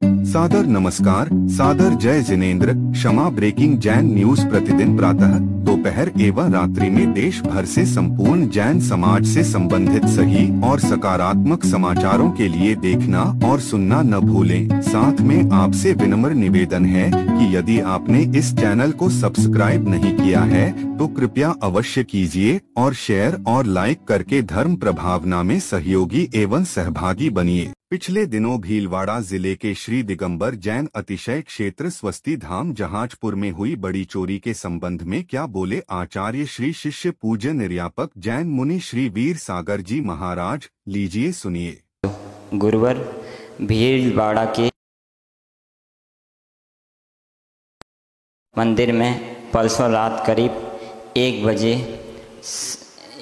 सादर नमस्कार, सादर जय जिनेंद्र। क्षमा ब्रेकिंग जैन न्यूज प्रतिदिन प्रातः, दोपहर एवं रात्रि में देश भर से संपूर्ण जैन समाज से संबंधित सही और सकारात्मक समाचारों के लिए देखना और सुनना न भूलें। साथ में आपसे विनम्र निवेदन है कि यदि आपने इस चैनल को सब्सक्राइब नहीं किया है तो कृपया अवश्य कीजिए और शेयर और लाइक करके धर्म प्रभावना में सहयोगी एवं सहभागी बनिए। पिछले दिनों भीलवाड़ा जिले के श्री दिगंबर जैन अतिशय क्षेत्र स्वस्ति धाम जहाजपुर में हुई बड़ी चोरी के संबंध में क्या बोले आचार्य श्री शिष्य पूज्य निर्यापक जैन मुनि श्री वीर सागर जी महाराज। लीजिए सुनिए। गुरुवार भीलवाड़ा के मंदिर में परसों रात करीब 1 बजे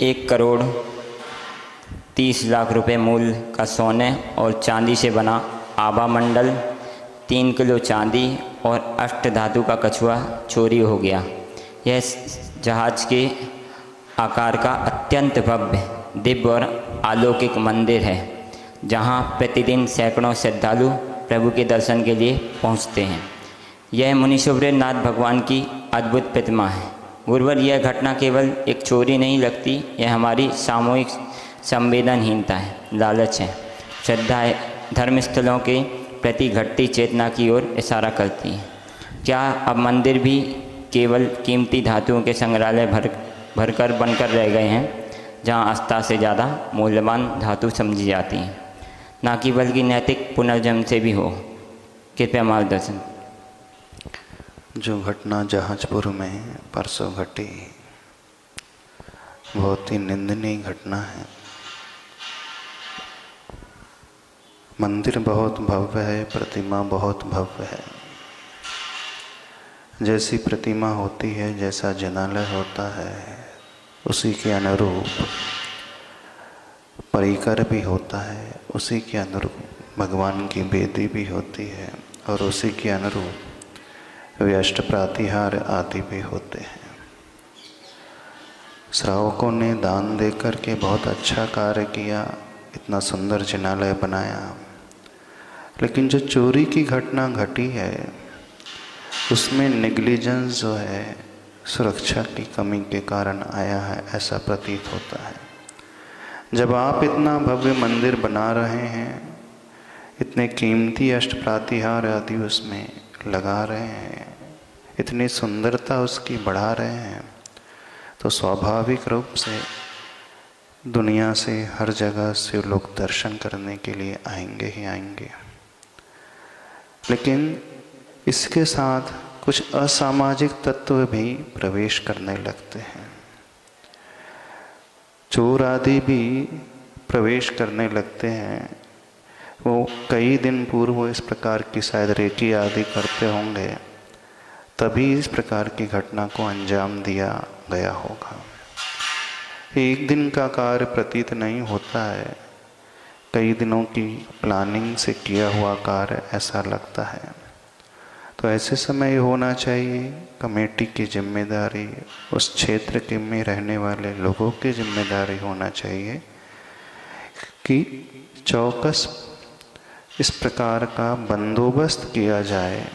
1,30 लाख रुपए मूल्य का सोने और चांदी से बना आभा मंडल, 3 किलो चांदी और अष्ट धातु का कछुआ चोरी हो गया। यह जहाज के आकार का अत्यंत भव्य, दिव्य और अलौकिक मंदिर है, जहां प्रतिदिन सैकड़ों श्रद्धालु प्रभु के दर्शन के लिए पहुंचते हैं। यह मुनीश्वरनाथ भगवान की अद्भुत प्रतिमा है। गुरुवार यह घटना केवल एक चोरी नहीं लगती, यह हमारी सामूहिक संवेदनहीनता है, लालच है, श्रद्धा है, धर्मस्थलों के प्रति घटती चेतना की ओर इशारा करती है। क्या अब मंदिर भी केवल कीमती धातुओं के संग्रहालय भरकर बनकर रह गए हैं, जहां आस्था से ज़्यादा मूल्यवान धातु समझी जाती हैं, ना कि बल्कि नैतिक पुनर्जन्म से भी हो? कृपया मार्गदर्शन। जो घटना जहाजपुर में परसों घटी, बहुत ही निंदनीय घटना है। मंदिर बहुत भव्य है, प्रतिमा बहुत भव्य है। जैसी प्रतिमा होती है, जैसा जिनालय होता है, उसी के अनुरूप परिकर भी होता है, उसी के अनुरूप भगवान की वेदी भी होती है और उसी के अनुरूप व्यष्ट प्रातिहार आदि भी होते हैं। श्रावकों ने दान देकर के बहुत अच्छा कार्य किया, इतना सुंदर जिनालय बनाया, लेकिन जो चोरी की घटना घटी है उसमें नेग्लिजेंस जो है, सुरक्षा की कमी के कारण आया है, ऐसा प्रतीत होता है। जब आप इतना भव्य मंदिर बना रहे हैं, इतने कीमती अष्ट प्रातिहार आदि उसमें लगा रहे हैं, इतनी सुंदरता उसकी बढ़ा रहे हैं, तो स्वाभाविक रूप से दुनिया से हर जगह से लोग दर्शन करने के लिए आएंगे ही आएंगे। लेकिन इसके साथ कुछ असामाजिक तत्व भी प्रवेश करने लगते हैं, चोर आदि भी प्रवेश करने लगते हैं। वो कई दिन पूर्व इस प्रकार की शायद रेकी आदि करते होंगे, तभी इस प्रकार की घटना को अंजाम दिया गया होगा। एक दिन का कार्य प्रतीत नहीं होता है, कई दिनों की प्लानिंग से किया हुआ कार्य ऐसा लगता है। तो ऐसे समय होना चाहिए, कमेटी की जिम्मेदारी, उस क्षेत्र के में रहने वाले लोगों की जिम्मेदारी होना चाहिए कि चौकस इस प्रकार का बंदोबस्त किया जाए,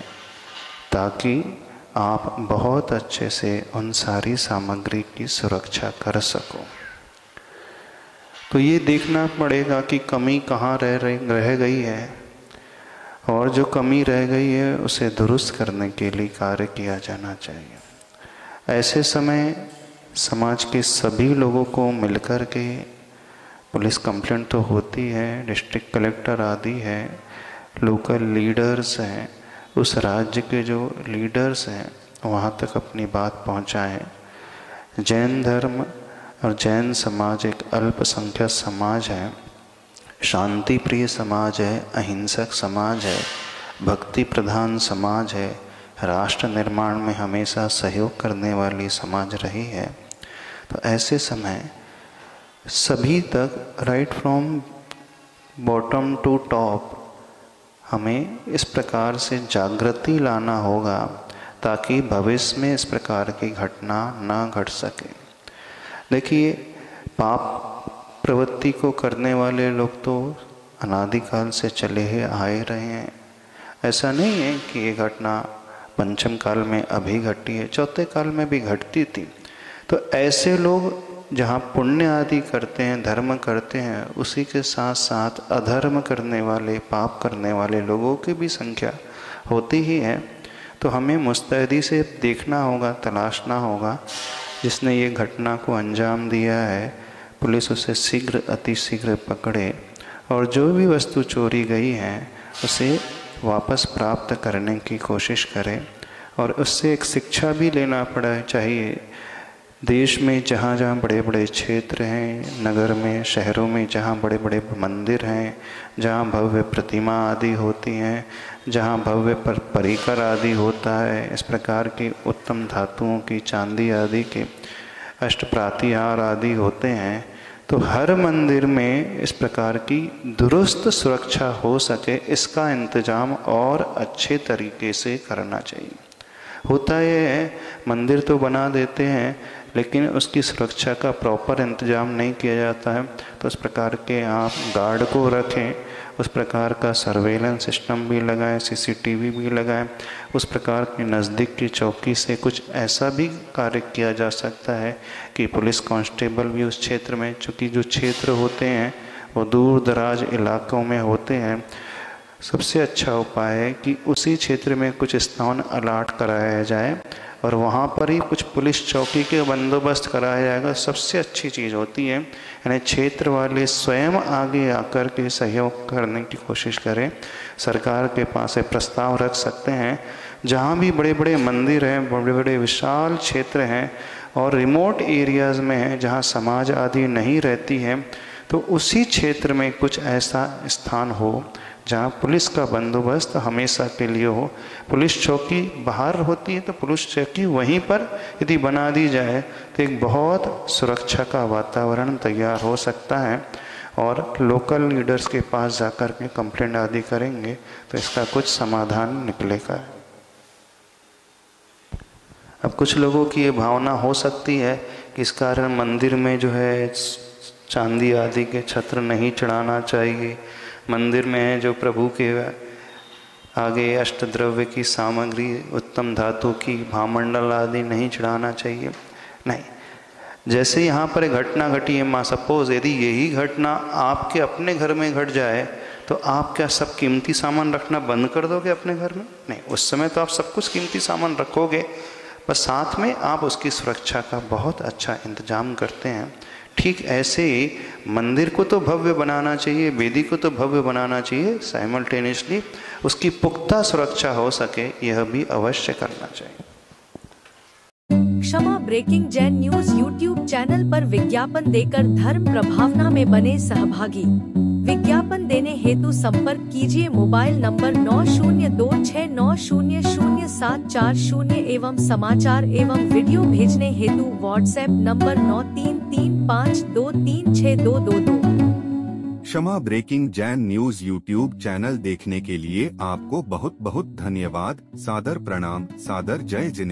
ताकि आप बहुत अच्छे से उन सारी सामग्री की सुरक्षा कर सको। तो ये देखना पड़ेगा कि कमी कहाँ रह गई है, और जो कमी रह गई है उसे दुरुस्त करने के लिए कार्य किया जाना चाहिए। ऐसे समय समाज के सभी लोगों को मिलकर के, पुलिस कंप्लेंट तो होती है, डिस्ट्रिक्ट कलेक्टर आदि है, लोकल लीडर्स हैं, उस राज्य के जो लीडर्स हैं वहाँ तक अपनी बात पहुँचाएं। जैन धर्म और जैन समाज एक अल्पसंख्यक समाज है, शांति प्रिय समाज है, अहिंसक समाज है, भक्ति प्रधान समाज है, राष्ट्र निर्माण में हमेशा सहयोग करने वाली समाज रही है। तो ऐसे समय सभी तक, right from bottom to top, हमें इस प्रकार से जागृति लाना होगा, ताकि भविष्य में इस प्रकार की घटना ना घट सके। देखिए, पाप प्रवृत्ति को करने वाले लोग तो अनादिकाल से चले ही आए रहे हैं। ऐसा नहीं है कि ये घटना पंचम काल में अभी घटी है, चौथे काल में भी घटती थी। तो ऐसे लोग जहाँ पुण्य आदि करते हैं, धर्म करते हैं, उसी के साथ साथ अधर्म करने वाले, पाप करने वाले लोगों की भी संख्या होती ही है। तो हमें मुस्तैदी से देखना होगा, तलाशना होगा। जिसने ये घटना को अंजाम दिया है, पुलिस उसे शीघ्र अतिशीघ्र पकड़े और जो भी वस्तु चोरी गई है उसे वापस प्राप्त करने की कोशिश करे और उससे एक शिक्षा भी लेना पड़ा चाहिए। देश में जहाँ जहाँ बड़े बड़े क्षेत्र हैं, नगर में, शहरों में जहाँ बड़े बड़े मंदिर हैं, जहाँ भव्य प्रतिमा आदि होती हैं, जहाँ भव्य परिकर आदि होता है, इस प्रकार की उत्तम धातुओं की, चांदी आदि के अष्टप्रातिहार आदि होते हैं, तो हर मंदिर में इस प्रकार की दुरुस्त सुरक्षा हो सके, इसका इंतजाम और अच्छे तरीके से करना चाहिए। होता ये है, मंदिर तो बना देते हैं लेकिन उसकी सुरक्षा का प्रॉपर इंतजाम नहीं किया जाता है। तो उस प्रकार के आप गार्ड को रखें, उस प्रकार का सर्वेलेंस सिस्टम भी लगाएं, सीसीटीवी भी लगाएं, उस प्रकार के नज़दीक की चौकी से कुछ ऐसा भी कार्य किया जा सकता है कि पुलिस कांस्टेबल भी उस क्षेत्र में, चूँकि जो क्षेत्र होते हैं वो दूर दराज इलाकों में होते हैं, सबसे अच्छा उपाय है कि उसी क्षेत्र में कुछ स्थान अलॉट कराया जाए और वहाँ पर ही कुछ पुलिस चौकी के बंदोबस्त कराया जाएगा। सबसे अच्छी चीज़ होती है, यानी क्षेत्र वाले स्वयं आगे आकर के सहयोग करने की कोशिश करें। सरकार के पास एक प्रस्ताव रख सकते हैं, जहाँ भी बड़े बड़े मंदिर हैं, बड़े बड़े विशाल क्षेत्र हैं और रिमोट एरियाज़ में हैं जहाँ समाज आदि नहीं रहती है, तो उसी क्षेत्र में कुछ ऐसा स्थान हो जहाँ पुलिस का बंदोबस्त हमेशा के लिए हो। पुलिस चौकी बाहर होती है तो पुलिस चौकी वहीं पर यदि बना दी जाए तो एक बहुत सुरक्षा का वातावरण तैयार हो सकता है और लोकल लीडर्स के पास जाकर के कंप्लेंट आदि करेंगे तो इसका कुछ समाधान निकलेगा। अब कुछ लोगों की ये भावना हो सकती है कि इस कारण मंदिर में जो है चांदी आदि के छत्र नहीं चढ़ाना चाहिए, मंदिर में जो प्रभु के आगे अष्टद्रव्य की सामग्री, उत्तम धातु की भामंडल आदि नहीं चढ़ाना चाहिए। नहीं, जैसे यहाँ पर एक घटना घटी है, माँ सपोज यदि यही घटना आपके अपने घर में घट जाए तो आप क्या सब कीमती सामान रखना बंद कर दोगे अपने घर में? नहीं, उस समय तो आप सब कुछ कीमती सामान रखोगे, पर साथ में आप उसकी सुरक्षा का बहुत अच्छा इंतजाम करते हैं। ठीक ऐसे ही मंदिर को तो भव्य बनाना चाहिए, वेदी को तो भव्य बनाना चाहिए, साइमल्टेनियसली उसकी पुख्ता सुरक्षा हो सके यह भी अवश्य करना चाहिए। Kshama breaking Jain news YouTube channel पर विज्ञापन देकर धर्म प्रभावना में बने सहभागी। विज्ञापन देने हेतु संपर्क कीजिए मोबाइल नंबर 9026900740 एवं समाचार एवं वीडियो भेजने हेतु WhatsApp number 9335236222। Kshama breaking Jain news YouTube channel देखने के लिए आपको बहुत बहुत धन्यवाद। सादर प्रणाम, सादर जय जिनेंद्र।